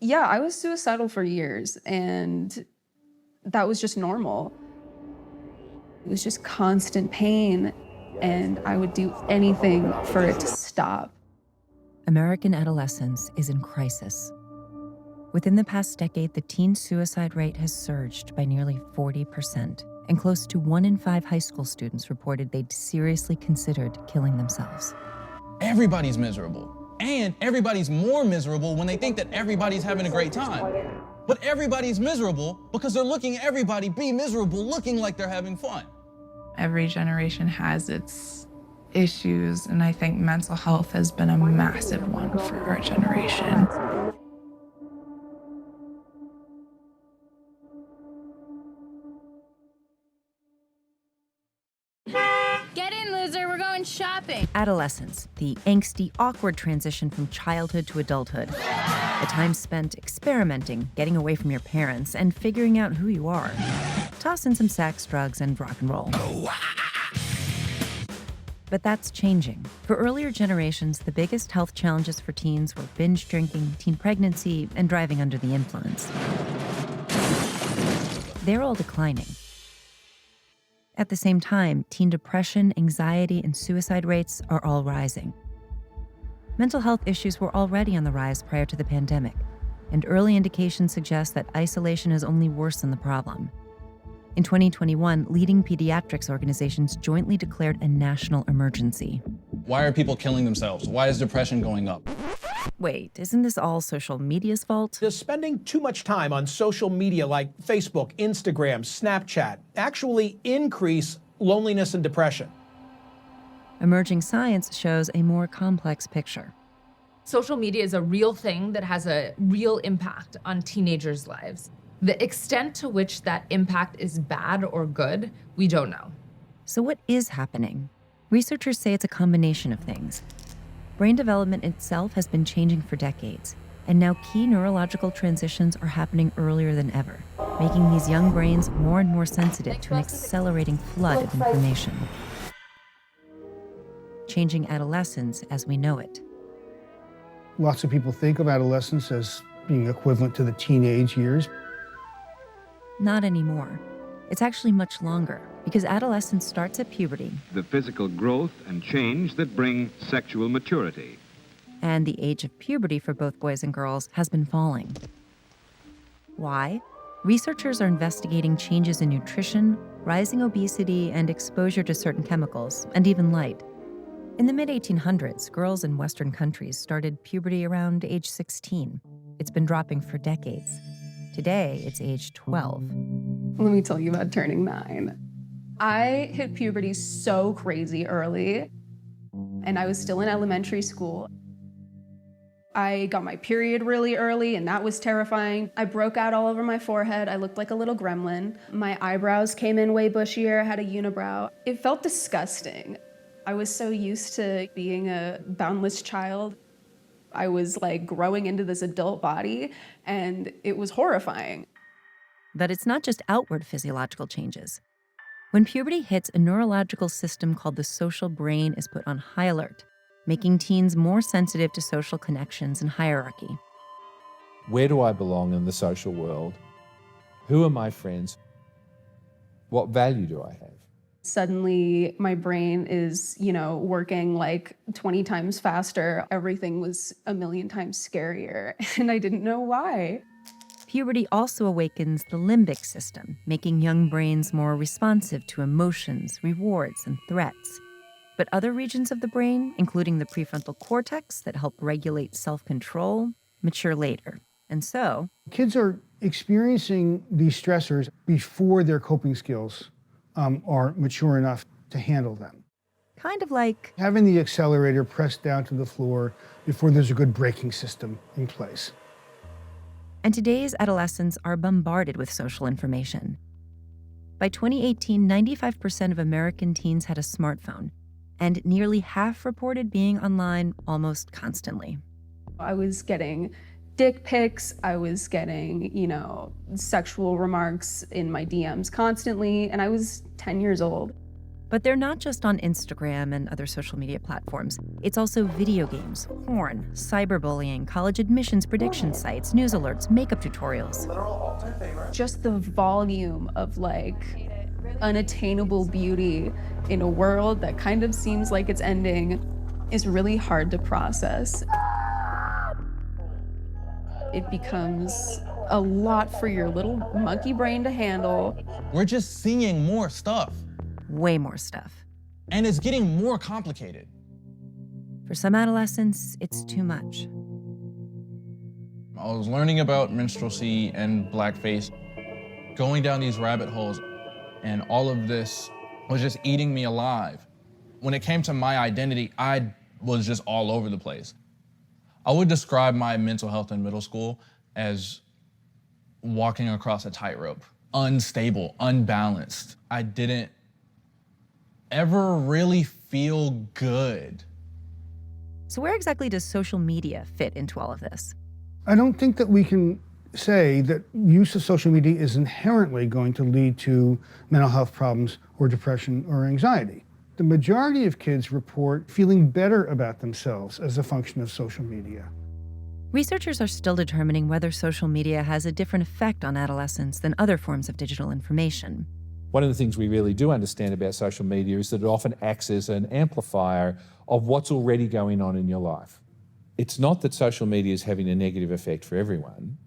Yeah, I was suicidal for years, and that was just normal. It was just constant pain, and I would do anything for it to stop. American adolescence is in crisis. Within the past decade, the teen suicide rate has surged by nearly 40%, and close to 1 in 5 high school students reported they'd seriously considered killing themselves. Everybody's miserable. And everybody's more miserable when they think that everybody's having a great time. But everybody's miserable because they're looking at everybody be miserable, looking like they're having fun. Every generation has its issues, and I think mental health has been a massive one for our generation. Get in, loser, we're going shopping. Adolescence, the angsty, awkward transition from childhood to adulthood. A time spent experimenting, getting away from your parents, and figuring out who you are. Toss in some sex, drugs, and rock and roll. But that's changing. For earlier generations, the biggest health challenges for teens were binge drinking, teen pregnancy, and driving under the influence. They're all declining. At the same time, teen depression, anxiety, and suicide rates are all rising. Mental health issues were already on the rise prior to the pandemic, and early indications suggest that isolation has only worsened the problem. In 2021, leading pediatrics organizations jointly declared a national emergency. Why are people killing themselves? Why is depression going up? Wait, isn't this all social media's fault? Does spending too much time on social media like Facebook, Instagram, Snapchat actually increase loneliness and depression? Emerging science shows a more complex picture. Social media is a real thing that has a real impact on teenagers' lives. The extent to which that impact is bad or good, we don't know. So what is happening? Researchers say it's a combination of things. Brain development itself has been changing for decades, and now key neurological transitions are happening earlier than ever, making these young brains more and more sensitive to an accelerating flood of information. Changing adolescence as we know it. Lots of people think of adolescence as being equivalent to the teenage years. Not anymore. It's actually much longer, because adolescence starts at puberty. The physical growth and change that bring sexual maturity. And the age of puberty for both boys and girls has been falling. Why? Researchers are investigating changes in nutrition, rising obesity, and exposure to certain chemicals, and even light. In the mid-1800s, girls in Western countries started puberty around age 16. It's been dropping for decades. Today, it's age 12. Let me tell you about turning 9. I hit puberty so crazy early, and I was still in elementary school. I got my period really early, and that was terrifying. I broke out all over my forehead. I looked like a little gremlin. My eyebrows came in way bushier. I had a unibrow. It felt disgusting. I was so used to being a boundless child. I was like growing into this adult body, and it was horrifying. But it's not just outward physiological changes. When puberty hits, a neurological system called the social brain is put on high alert, making teens more sensitive to social connections and hierarchy. Where do I belong in the social world? Who are my friends? What value do I have? Suddenly, my brain is, working like 20 times faster. Everything was a million times scarier, and I didn't know why. Puberty also awakens the limbic system, making young brains more responsive to emotions, rewards, and threats. But other regions of the brain, including the prefrontal cortex that help regulate self-control, mature later. And so, kids are experiencing these stressors before their coping skills are mature enough to handle them. Kind of like having the accelerator pressed down to the floor before there's a good braking system in place. And today's adolescents are bombarded with social information. By 2018, 95% of American teens had a smartphone, and nearly half reported being online almost constantly. I was getting dick pics, I was getting, sexual remarks in my DMs constantly, and I was 10 years old. But they're not just on Instagram and other social media platforms. It's also video games, porn, cyberbullying, college admissions prediction sites, news alerts, makeup tutorials. Just the volume of like unattainable beauty in a world that kind of seems like it's ending is really hard to process. It becomes a lot for your little monkey brain to handle. We're just seeing more stuff. Way more stuff. And it's getting more complicated. For some adolescents, it's too much. I was learning about minstrelsy and blackface, going down these rabbit holes, and all of this was just eating me alive. When it came to my identity, I was just all over the place. I would describe my mental health in middle school as walking across a tightrope, unstable, unbalanced. I didn't ever really feel good. So where exactly does social media fit into all of this? I don't think that we can say that use of social media is inherently going to lead to mental health problems or depression or anxiety. The majority of kids report feeling better about themselves as a function of social media. Researchers are still determining whether social media has a different effect on adolescents than other forms of digital information. One of the things we really do understand about social media is that it often acts as an amplifier of what's already going on in your life. It's not that social media is having a negative effect for everyone,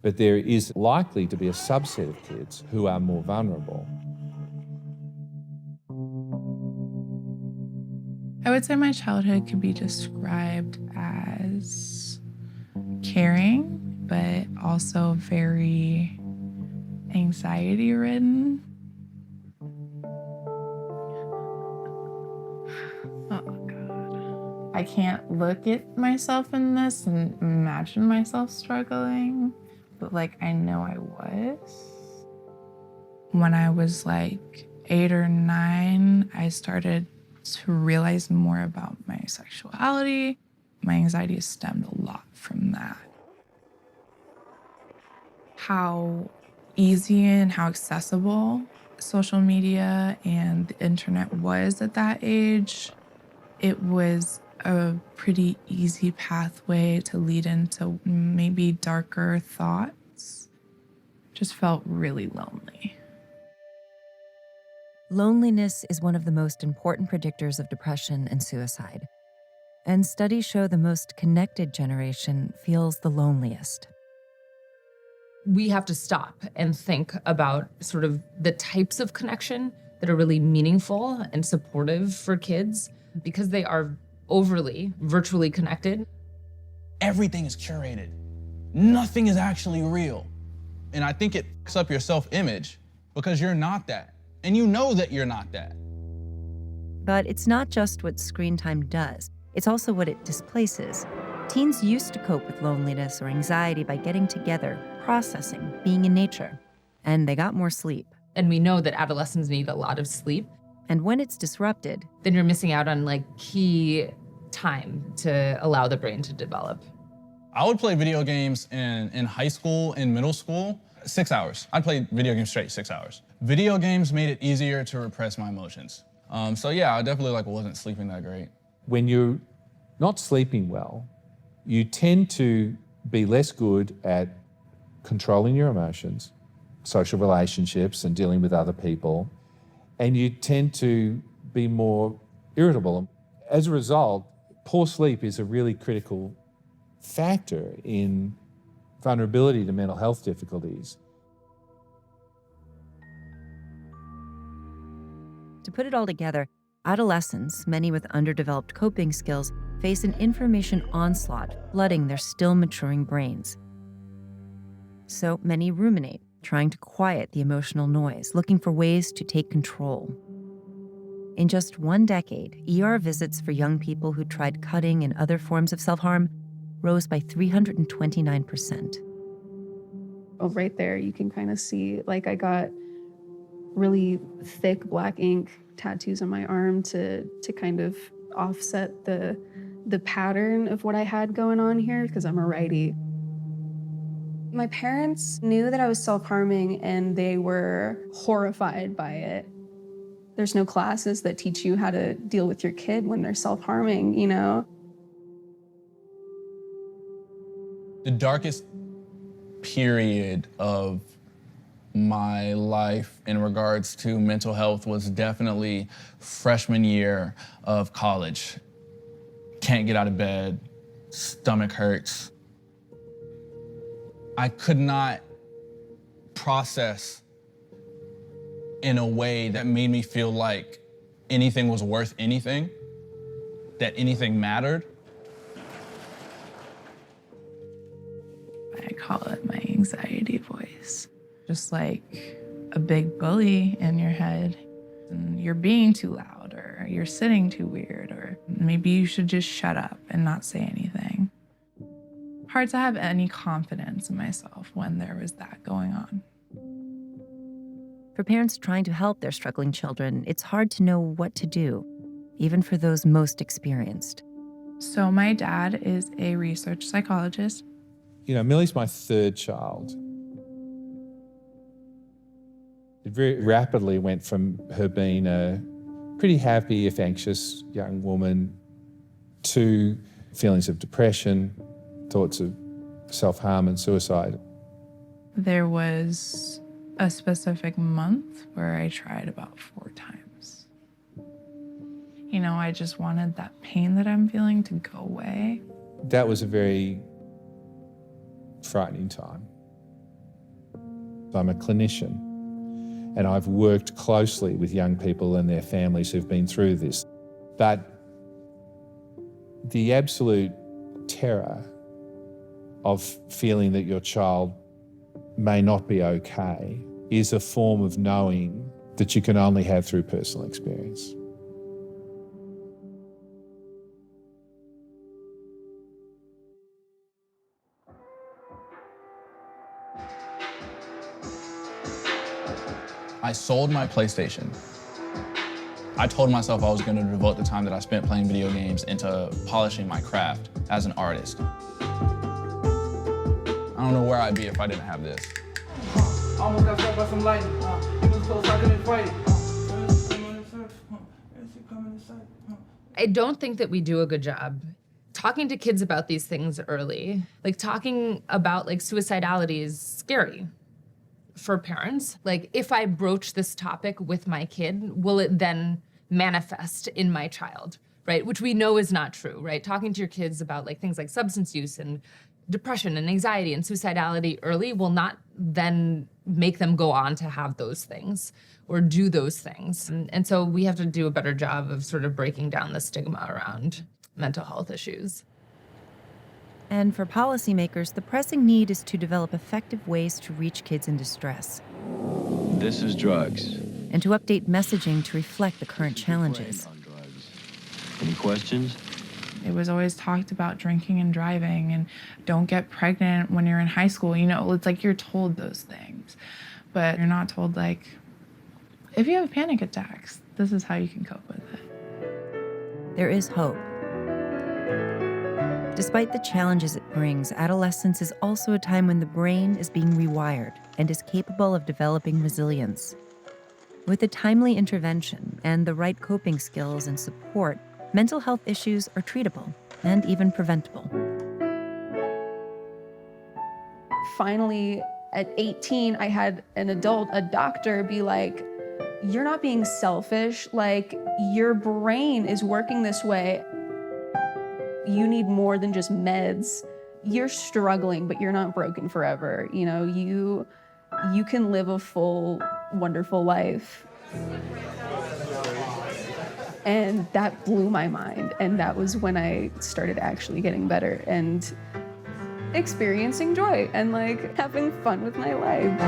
but there is likely to be a subset of kids who are more vulnerable. I would say my childhood could be described as caring, but also very anxiety-ridden. Oh, God. I can't look at myself in this and imagine myself struggling, but like I know I was. When I was like 8 or 9, I started to realize more about my sexuality. My anxiety stemmed a lot from that. How easy and how accessible social media and the internet was at that age, it was a pretty easy pathway to lead into maybe darker thoughts. Just felt really lonely. Loneliness is one of the most important predictors of depression and suicide. And studies show the most connected generation feels the loneliest. We have to stop and think about sort of the types of connection that are really meaningful and supportive for kids because they are overly virtually connected. Everything is curated. Nothing is actually real. And I think it fucks up your self-image because you're not that. And you know that you're not that. But it's not just what screen time does, it's also what it displaces. Teens used to cope with loneliness or anxiety by getting together, processing, being in nature. And they got more sleep. And we know that adolescents need a lot of sleep. And when it's disrupted, then you're missing out on like key time to allow the brain to develop. I would play video games in high school and middle school, 6 hours. I'd play video games straight, 6 hours. Video games made it easier to repress my emotions. So yeah, I definitely wasn't sleeping that great. When you're not sleeping well, you tend to be less good at controlling your emotions, social relationships and dealing with other people, and you tend to be more irritable. As a result, poor sleep is a really critical factor in vulnerability to mental health difficulties. to put it all together, adolescents, many with underdeveloped coping skills, face an information onslaught, flooding their still maturing brains. So many ruminate, trying to quiet the emotional noise, looking for ways to take control. In just 1 decade, ER visits for young people who tried cutting and other forms of self-harm rose by 329%. Oh, right there, you can kind of see, like, I got really thick black ink tattoos on my arm to kind of offset the pattern of what I had going on here, because I'm a righty. My parents knew that I was self-harming, and they were horrified by it. There's no classes that teach you how to deal with your kid when they're self-harming, you know? The darkest period of my life in regards to mental health was definitely freshman year of college. Can't get out of bed, stomach hurts. I could not process in a way that made me feel like anything was worth anything, that anything mattered. I call it my anxiety voice. Just like a big bully in your head. And you're being too loud, or you're sitting too weird, or maybe you should just shut up and not say anything. Hard to have any confidence in myself when there was that going on. For parents trying to help their struggling children, it's hard to know what to do, even for those most experienced. So my dad is a research psychologist. You know, Millie's my third child. It very rapidly went from her being a pretty happy, if anxious young woman to feelings of depression, thoughts of self-harm and suicide. There was a specific month where I tried about 4 times. You know, I just wanted that pain that I'm feeling to go away. That was a very frightening time. I'm a clinician, and I've worked closely with young people and their families who've been through this. But the absolute terror of feeling that your child may not be okay is a form of knowing that you can only have through personal experience. I sold my PlayStation. I told myself I was going to devote the time that I spent playing video games into polishing my craft as an artist. I don't know where I'd be if I didn't have this. Almost got struck by some lightning. It was close, I couldn't fight it. I don't think that we do a good job talking to kids about these things early. Like, talking about like suicidality is scary for parents. Like, if I broach this topic with my kid, will it then manifest in my child, right? Which we know is not true, right? Talking to your kids about like things like substance use and depression and anxiety and suicidality early will not then make them go on to have those things or do those things. And so we have to do a better job of sort of breaking down the stigma around mental health issues. And for policymakers, the pressing need is to develop effective ways to reach kids in distress. This is drugs. And to update messaging to reflect the current challenges. Any questions? It was always talked about drinking and driving and don't get pregnant when you're in high school. You know, it's like you're told those things, but you're not told, like, if you have panic attacks, this is how you can cope with it. There is hope. Despite the challenges it brings, adolescence is also a time when the brain is being rewired and is capable of developing resilience. With a timely intervention and the right coping skills and support, mental health issues are treatable and even preventable. Finally, at 18, I had an adult, a doctor, be like, "You're not being selfish. Like, your brain is working this way. You need more than just meds. You're struggling, but you're not broken forever. You know, you can live a full, wonderful life." And that blew my mind. And that was when I started actually getting better and experiencing joy and like having fun with my life.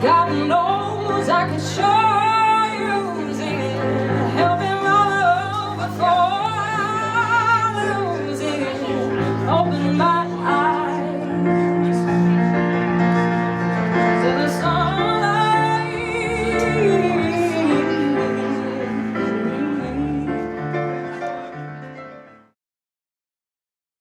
God knows I can show